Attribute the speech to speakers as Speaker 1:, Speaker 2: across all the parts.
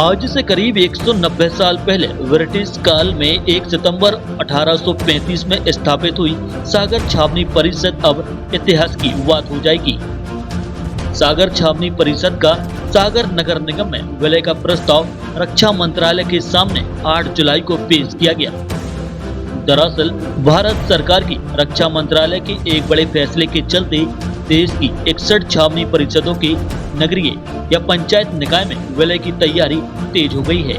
Speaker 1: आज से करीब 190 साल पहले ब्रिटिश काल में 1 सितंबर 1835 में स्थापित हुई सागर छावनी परिषद अब इतिहास की बात हो जाएगी। सागर छावनी परिषद का सागर नगर निगम में विलय का प्रस्ताव रक्षा मंत्रालय के सामने 8 जुलाई को पेश किया गया। दरअसल भारत सरकार की रक्षा मंत्रालय के एक बड़े फैसले के चलते देश की 61 छावनी परिषदों के नगरीय या पंचायत निकाय में विलय की तैयारी तेज हो गई है।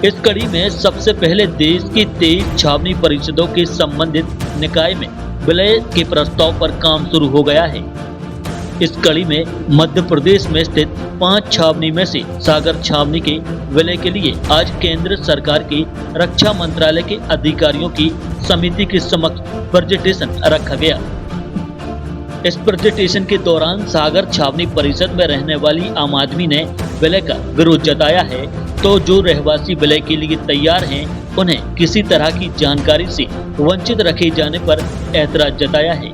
Speaker 1: इस कड़ी में सबसे पहले देश की 23 छावनी परिषदों के संबंधित निकाय में विलय के प्रस्ताव पर काम शुरू हो गया है। इस कड़ी में मध्य प्रदेश में स्थित 5 छावनी में से सागर छावनी के विलय के लिए आज केंद्र सरकार के रक्षा मंत्रालय के अधिकारियों की समिति के समक्ष प्रेजेंटेशन रखा गया। इस प्रेजेंटेशन के दौरान सागर छावनी परिषद में रहने वाली आम आदमी ने विलय का विरोध जताया है, तो जो रहवासी विलय के लिए तैयार हैं, उन्हें किसी तरह की जानकारी से वंचित रखे जाने पर ऐतराज जताया है।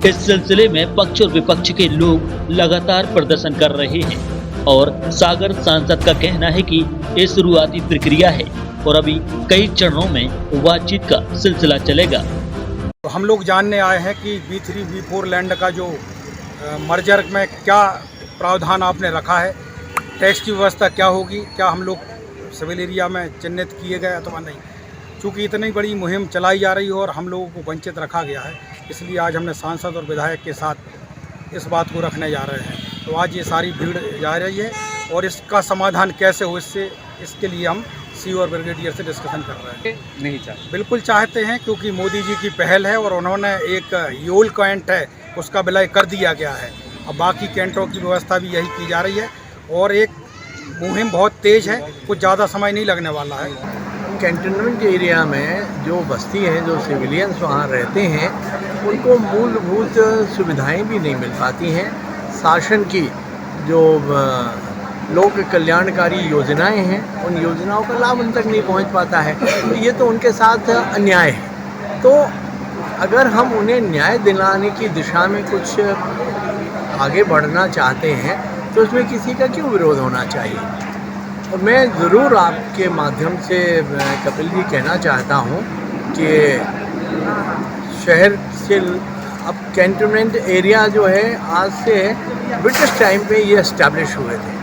Speaker 1: इस सिलसिले में पक्ष और विपक्ष के लोग लगातार प्रदर्शन कर रहे हैं और सागर सांसद का कहना है कि ये शुरुआती प्रक्रिया है और अभी कई चरणों में बातचीत का सिलसिला चलेगा।
Speaker 2: तो हम लोग जानने आए हैं कि B3 B4 लैंड का जो मर्जर में क्या प्रावधान आपने रखा है, टैक्स की व्यवस्था क्या होगी, क्या हम लोग सिविल एरिया में चिन्हित किए गए अथवा नहीं। चूँकि इतनी बड़ी मुहिम चलाई जा रही है और हम लोगों को वंचित रखा गया है, इसलिए आज हमने सांसद और विधायक के साथ इस बात को रखने जा रहे हैं। तो आज ये सारी भीड़ जा रही है और इसका समाधान कैसे हो इसके लिए हम सी और ब्रिगेडियर से डिस्कशन कर रहे हैं।
Speaker 3: नहीं चाहते,
Speaker 2: बिल्कुल चाहते हैं, क्योंकि मोदी जी की पहल है और उन्होंने एक योल कैंट है उसका विलय कर दिया गया है। अब बाकी कैंटों की व्यवस्था भी यही की जा रही है और एक मुहिम बहुत तेज़ है, कुछ ज़्यादा समय नहीं लगने वाला है।
Speaker 3: कैंटोनमेंट एरिया में जो बस्ती हैं, जो सिविलियंस वहाँ रहते हैं, उनको मूलभूत सुविधाएं भी नहीं मिल पाती हैं। शासन की जो लोक कल्याणकारी योजनाएं हैं, उन योजनाओं का लाभ उन तक नहीं पहुंच पाता है। तो ये तो उनके साथ अन्याय है। तो अगर हम उन्हें न्याय दिलाने की दिशा में कुछ आगे बढ़ना चाहते हैं तो उसमें किसी का क्यों विरोध होना चाहिए। और मैं ज़रूर आपके माध्यम से कपिल जी कहना चाहता हूँ कि शहर से अब कैंटोनमेंट एरिया जो है आज से ब्रिटिश टाइम पे ये इस्टेब्लिश हुए थे।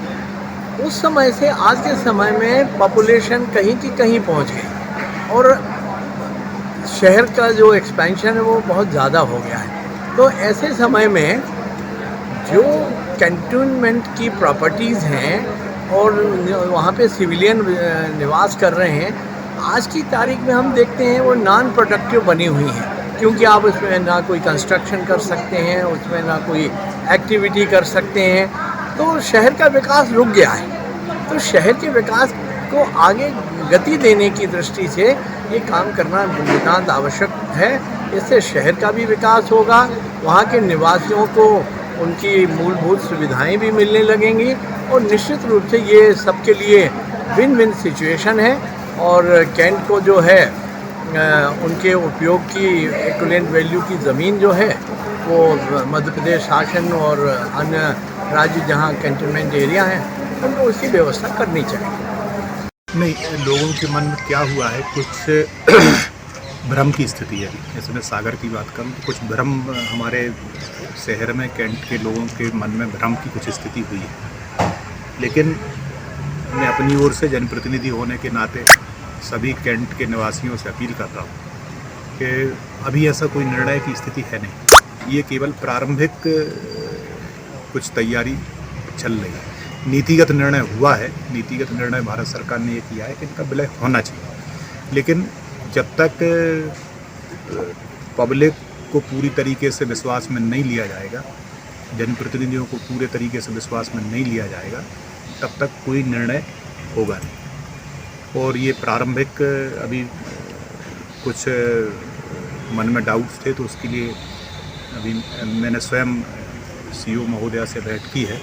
Speaker 3: उस समय से आज के समय में पॉपुलेशन कहीं की कहीं पहुंच गई और शहर का जो एक्सपेंशन है वो बहुत ज़्यादा हो गया है। तो ऐसे समय में जो कैंटोनमेंट की प्रॉपर्टीज़ हैं और वहाँ पे सिविलियन निवास कर रहे हैं, आज की तारीख में हम देखते हैं वो नॉन प्रोडक्टिव बनी हुई हैं, क्योंकि आप उसमें ना कोई कंस्ट्रक्शन कर सकते हैं, उसमें ना कोई एक्टिविटी कर सकते हैं। तो शहर का विकास रुक गया है। तो शहर के विकास को आगे गति देने की दृष्टि से ये काम करना नितांत आवश्यक है। इससे शहर का भी विकास होगा, वहाँ के निवासियों को उनकी मूलभूत सुविधाएं भी मिलने लगेंगी और निश्चित रूप से ये सबके लिए विन विन सिचुएशन है। और कैंट को जो है उनके उपयोग की इक्विवेलेंट वैल्यू की ज़मीन जो है वो मध्य प्रदेश शासन और अन्य राज्य जहाँ कैंटोनमेंट एरिया हैं उनको उसकी व्यवस्था करनी चाहिए।
Speaker 4: नहीं, लोगों के मन में क्या हुआ है, कुछ भ्रम की स्थिति है। जैसे मैं सागर की बात करूं तो कुछ भ्रम हमारे शहर में कैंट के लोगों के मन में भ्रम की कुछ स्थिति हुई है। लेकिन मैं अपनी ओर से जनप्रतिनिधि होने के नाते सभी कैंट के निवासियों से अपील करता हूं कि अभी ऐसा कोई निर्णय की स्थिति है नहीं। ये केवल प्रारंभिक कुछ तैयारी चल रही है। नीतिगत निर्णय हुआ है, नीतिगत निर्णय भारत सरकार ने ये किया है कि इनका विलय होना चाहिए। लेकिन जब तक पब्लिक को पूरी तरीके से विश्वास में नहीं लिया जाएगा, जनप्रतिनिधियों को पूरे तरीके से विश्वास में नहीं लिया जाएगा, तब तक कोई निर्णय होगा नहीं। और ये प्रारंभिक अभी कुछ मन में डाउट्स थे, तो उसके लिए अभी मैंने स्वयं CEO महोदया से भेंट की है